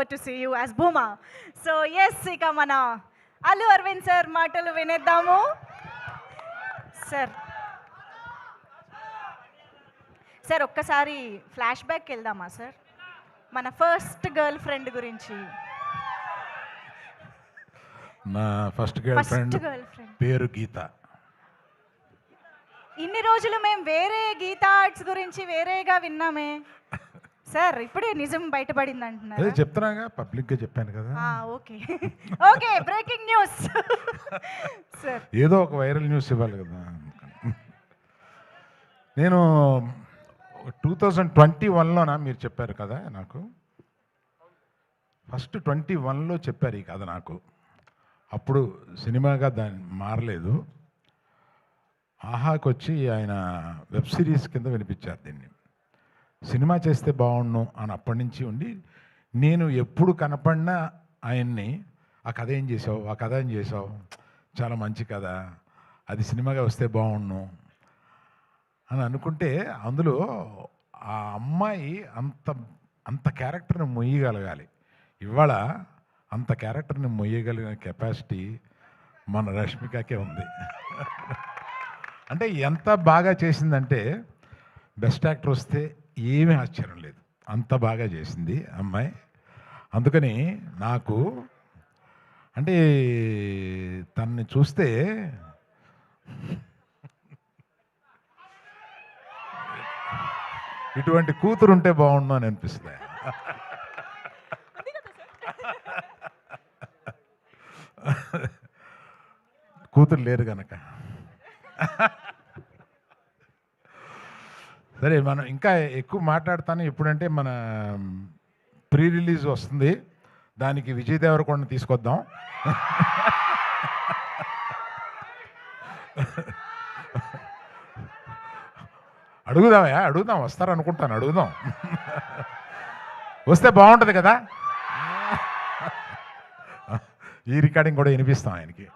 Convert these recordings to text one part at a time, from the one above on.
forward to see you as Bhuma. So yes, ఇక మన Allu Arvind sir మాటలు వినేద్దాము. సార్ ఒక్కసారి ఫ్లాష్ బ్యాక్ వెళ్దామా సార్, మన ఫస్ట్ గర్ల్ ఫ్రెండ్ గురించి. నా ఫస్ట్ గర్ల్ ఫ్రెండ్ పేరు గీత. ఇన్ని రోజులు మేము వేరే గీత ఆర్ట్స్ గురించి వేరేగా విన్నామే సార్, ఇప్పుడే నిజం బయటపడింది అంటున్నారు. చెప్తున్నాగా, పబ్లిక్గా చెప్పాను కదా. Okay okay, breaking news sir. ఏదో ఒక వైరల్ న్యూస్ ఇవ్వాలి కదా. నేను 2021లోనా మీరు చెప్పారు కదా నాకు, ఫస్ట్ 21లో చెప్పారు ఈ కథ నాకు. అప్పుడు సినిమాగా దాన్ని మారలేదు. ఆహాకి వచ్చి ఆయన వెబ్ సిరీస్ కింద వినిపించారు దీన్ని. సినిమా చేస్తే బాగుండు అని అప్పటి నుంచి ఉండి, నేను ఎప్పుడు కనపడినా ఆయన్ని ఆ కథ ఏం చేసావు, ఆ కథ ఏం చేసావు, చాలా మంచి కథ, అది సినిమాగా వస్తే బాగుండు అని అనుకుంటే, అందులో ఆ అమ్మాయి అంత క్యారెక్టర్ని మొయ్యగలగాలి. ఇవాళ అంత క్యారెక్టర్ని మొయ్యగలిగిన కెపాసిటీ మన రష్మికకే ఉంది. అంటే ఎంత బాగా చేసిందంటే, బెస్ట్ యాక్టర్ వస్తే ఏమీ ఆశ్చర్యం లేదు, అంత బాగా చేసింది అమ్మాయి. అందుకని నాకు అంటే తనని చూస్తే ఇటువంటి కూతురు ఉంటే బాగుండు అని అనిపిస్తుంది. కూతురు లేరు కనుక. సరే, మనం ఇంకా ఎక్కువ మాట్లాడతాను. ఎప్పుడంటే మన ప్రీ రిలీజ్ వస్తుంది, దానికి విజయ్ దేవరకొండ తీసుకొద్దాం. అడుగుదాం, వస్తారు అనుకుంటాను, అడుగుదాం. వస్తే బాగుంటుంది కదా. ఈ రికార్డింగ్ కూడా వినిపిస్తాం ఆయనకి.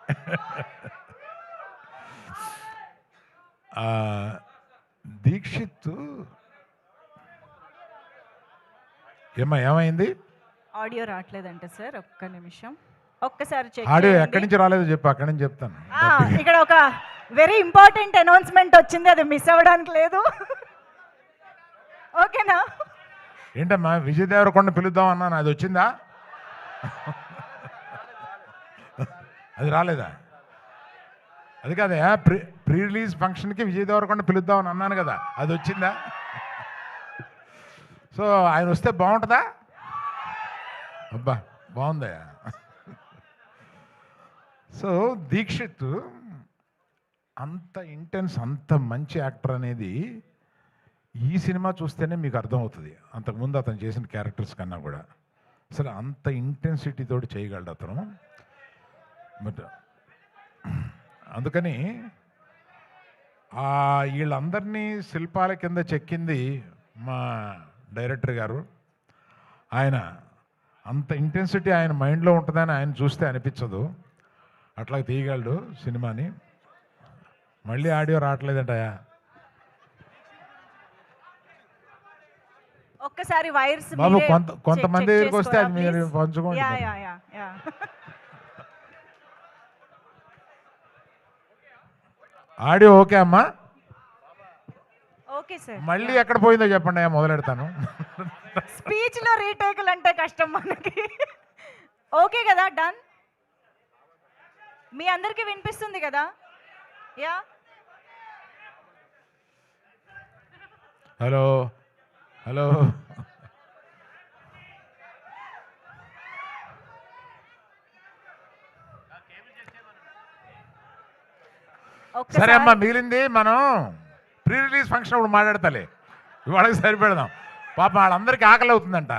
దీక్షిత్ ఏమైంది? ఆడియో రావట్లేదంటే సార్, ఒక్క నిమిషం, ఒక్కసారి చెక్. ఆడియో ఎక్కడి నుంచి రాలేదో చెప్పు, అక్కడి నుంచి చెప్తాను. ఇక్కడ ఒక వెరీ ఇంపార్టెంట్ అనౌన్స్మెంట్ వచ్చింది, అది మిస్ అవ్వడానికి లేదు. ఓకేనా? ఏంటమ్మా, విజయ్ దేవరకొండ పిలుద్దాం అన్నాను, అది వచ్చిందా? అది రాలేదా? అది కాదే, ప్రీ రిలీజ్ ఫంక్షన్కి విజయ్ దేవరకొండ పిలుద్దామని అన్నాను కదా, అది వచ్చిందా? సో ఆయన వస్తే బాగుంటుందా? అబ్బా బాగుందా. సో దీక్షిత్ అంత ఇంటెన్స్, అంత మంచి యాక్టర్ అనేది ఈ సినిమా చూస్తేనే మీకు అర్థమవుతుంది. అంతకుముందు అతను చేసిన క్యారెక్టర్స్ కన్నా కూడా అసలు అంత ఇంటెన్సిటీతో చేయగలడు అతను. బట్ అందుకని వీళ్ళందరినీ శిల్పాల కింద చెక్కింది మా డైరెక్టర్ గారు. ఆయన అంత ఇంటెన్సిటీ ఆయన మైండ్లో ఉంటుందని ఆయన చూస్తే అనిపించదు, అట్లా తీయగలడు సినిమాని. మళ్ళీ ఆడియో రావట్లేదంటయా, ఒక్కసారి వైర్స్ బాబు. కొంతమంది దగ్గరికి వస్తే అది మీరు పంచుకోండి. ఆడియో ఓకే అమ్మా? Okay sir. మళ్ళీ ఎక్కడ పోయిందో చెప్పండి, మొదలెడతాను. స్పీచ్ లో రీటేకులు అంటే కష్టం మనకి. ఓకే కదా, డన్. మీ అందరికి వినిపిస్తుంది కదా? Yeah, hello hello. సరే అమ్మా, మిగిలింది మనం ప్రీ రిలీజ్ ఫంక్షన్ అప్పుడు మాట్లాడతాలే, ఇవాళకి సరిపెడదాం. పాపం వాళ్ళందరికీ ఆకలి అవుతుందంట.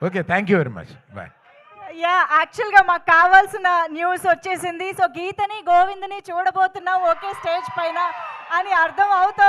Okay, thank you very much, bye. Yeah, యాక్చువల్గా మాకు కావాల్సిన న్యూస్ వచ్చేసింది. సో గీతని గోవింద్ని చూడబోతున్నాం ఒకే స్టేజ్ పైన అని అర్థం అవుతుంది.